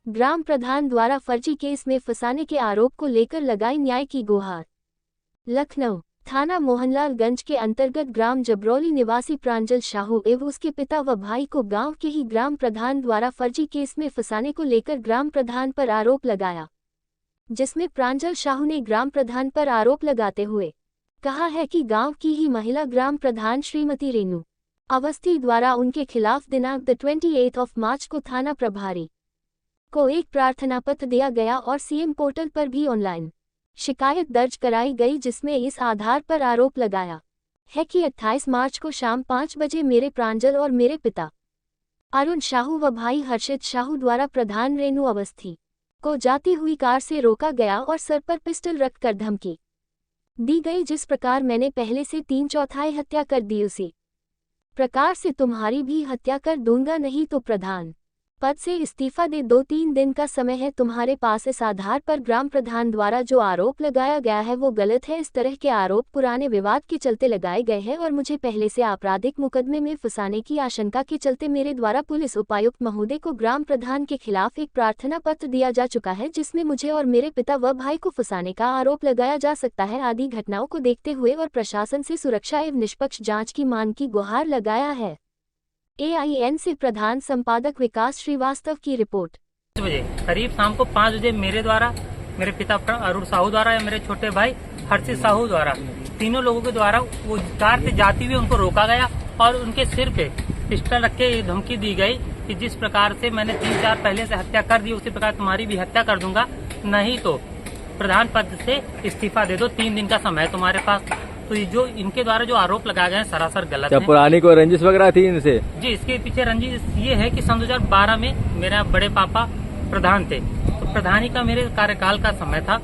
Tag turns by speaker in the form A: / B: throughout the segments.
A: ग्राम प्रधान द्वारा फर्जी केस में फंसाने के आरोप को लेकर लगाई न्याय की गुहार। लखनऊ थाना मोहनलालगंज के अंतर्गत ग्राम जबरौली निवासी प्रांजल साहू एवं उसके पिता व भाई को गांव के ही ग्राम प्रधान द्वारा फर्जी केस में फंसाने को लेकर ग्राम प्रधान पर आरोप लगाया, जिसमें प्रांजल साहू ने ग्राम प्रधान पर आरोप लगाते हुए कहा है कि गांव की ही महिला ग्राम प्रधान श्रीमती रेणु अवस्थी द्वारा उनके खिलाफ दिनांक 28 मार्च को थाना प्रभारी को एक प्रार्थना पत्र दिया गया और सीएम पोर्टल पर भी ऑनलाइन शिकायत दर्ज कराई गई, जिसमें इस आधार पर आरोप लगाया है कि 28 मार्च को शाम 5 बजे मेरे प्रांजल और मेरे पिता अरुण साहू व भाई हर्षित साहू द्वारा प्रधान रेणु अवस्थी को जाती हुई कार से रोका गया और सर पर पिस्टल रखकर धमकी दी गई, जिस प्रकार मैंने पहले से 3/4 हत्या कर दी उसी प्रकार से तुम्हारी भी हत्या कर दूंगा, नहीं तो प्रधान पद से इस्तीफा दे। 2-3 दिन का समय है तुम्हारे पास। इस आधार पर ग्राम प्रधान द्वारा जो आरोप लगाया गया है वो गलत है। इस तरह के आरोप पुराने विवाद के चलते लगाए गए हैं और मुझे पहले से आपराधिक मुकदमे में फंसाने की आशंका के चलते मेरे द्वारा पुलिस उपायुक्त महोदय को ग्राम प्रधान के खिलाफ एक प्रार्थना पत्र दिया जा चुका है, जिसमें मुझे और मेरे पिता व भाई को फंसाने का आरोप लगाया जा सकता है। आदि घटनाओं को देखते हुए और प्रशासन से सुरक्षा एवं निष्पक्ष जाँच की मांग की गुहार लगाया है। AIN से प्रधान संपादक विकास श्रीवास्तव की रिपोर्ट।
B: 5 बजे करीब शाम को 5 बजे मेरे द्वारा, मेरे पिता अरुण साहू द्वारा या मेरे छोटे भाई हर्षित साहू द्वारा, तीनों लोगों के द्वारा वो कार से जाती हुई उनको रोका गया और उनके सिर पे पिस्टल रख के धमकी दी गई कि जिस प्रकार से मैंने 3-4 पहले से हत्या कर दी उसी प्रकार तुम्हारी भी हत्या कर दूंगा, नहीं तो प्रधान पद से इस्तीफा दे दो, 3 दिन का समय है तुम्हारे पास। तो ये जो इनके द्वारा जो आरोप लगाए गए हैं सरासर गलत है।
C: पुरानी कोई रंजिश वगैरह थी इनसे? जी,
B: इसके पीछे रंजिश ये है कि सन 2012 में मेरा बड़े पापा प्रधान थे, तो प्रधानी का मेरे कार्यकाल का समय था।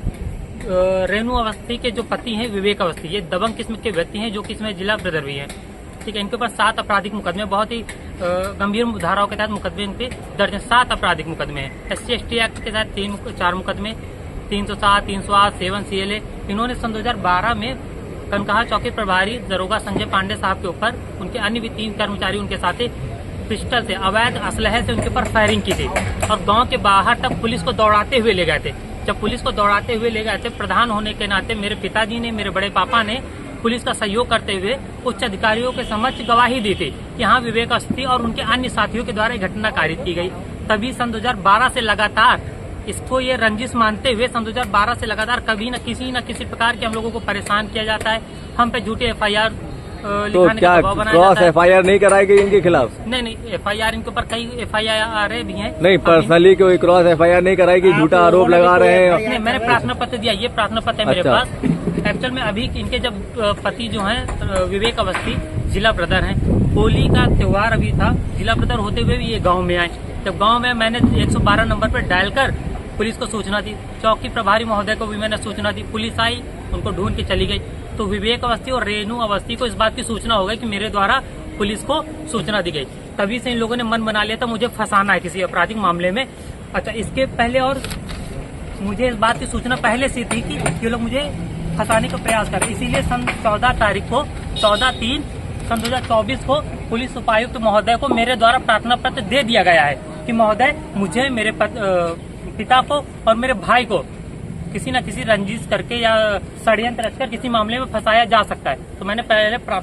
B: रेणु अवस्थी के जो पति हैं विवेक अवस्थी, ये दबंग किस्म के व्यक्ति हैं जो कि इसमें जिला ब्रदर भी हैं। ठीक है, इनके ऊपर 7 आपराधिक मुकदमे, बहुत ही गंभीर धाराओं के तहत मुकदमे इनके दर्ज हैं। 7 आपराधिक मुकदमे हैं। SC/ST एक्ट के तहत 4 मुकदमे, 307, 308, 7 CLA। इन्होंने सन 2012 में कनकहा चौकी प्रभारी दरोगा संजय पांडे साहब के ऊपर, उनके अन्य भी 3 कर्मचारी उनके साथ पिस्टल से, अवैध असलहे से उनके ऊपर फायरिंग की थी और गांव के बाहर तक पुलिस को दौड़ाते हुए ले गए थे। जब पुलिस को दौड़ाते हुए ले गए थे, प्रधान होने के नाते मेरे पिताजी ने, मेरे बड़े पापा ने पुलिस का सहयोग करते हुए उच्च अधिकारियों के समक्ष गवाही दी थी कि यहाँ विवेक अवस्थी और उनके अन्य साथियों के द्वारा घटना कारित की गई। तभी सन 2012 से लगातार इसको ये रंजिश मानते हुए सन 2012 से लगातार कभी न किसी प्रकार के हम लोगों को परेशान किया जाता है। हम पे झूठे FIR लिखाने का दबाव बनाया जाता है।
C: FIR नहीं कराई गई इनके खिलाफ?
B: नहीं, FIR इनके ऊपर कई FIR भी हैं।
C: नहीं, पर्सनली कोई क्रॉस FIR नहीं कराई गई, झूठा आरोप लगा रहे हैं।
B: नहीं, मैंने प्रार्थना पत्र दिया, ये प्रार्थना पत्र है मेरे पास। एक्चुअल में अभी इनके जब पति जो हैं विवेक अवस्थी जिला ब्रदर हैं, होली का त्योहार अभी था, जिला ब्रदर होते हुए भी ये गाँव में आए। जब गाँव में मैंने 112 नंबर पर डायल कर पुलिस को सूचना दी, चौकी प्रभारी महोदय को भी मैंने सूचना दी, पुलिस आई, उनको ढूंढ के चली गई। तो विवेक अवस्थी और रेणु अवस्थी को इस बात की सूचना हो गई कि मेरे द्वारा पुलिस को सूचना दी गई। तभी से इन लोगों ने मन बना लिया था मुझे फंसाना है किसी आपराधिक मामले में। अच्छा, इसके पहले और मुझे इस बात की सूचना पहले से थी कि ये लोग मुझे फंसाने का प्रयास कर, इसीलिए सन 14 तारीख को 14/3 सन 2024 को पुलिस उपायुक्त महोदय को मेरे द्वारा प्रार्थना पत्र दे दिया गया है कि महोदय मुझे, मेरे पिता को और मेरे भाई को किसी न किसी रंजिश करके या षड्यंत्र रचकर किसी मामले में फंसाया जा सकता है। तो मैंने पहले प्रार्थना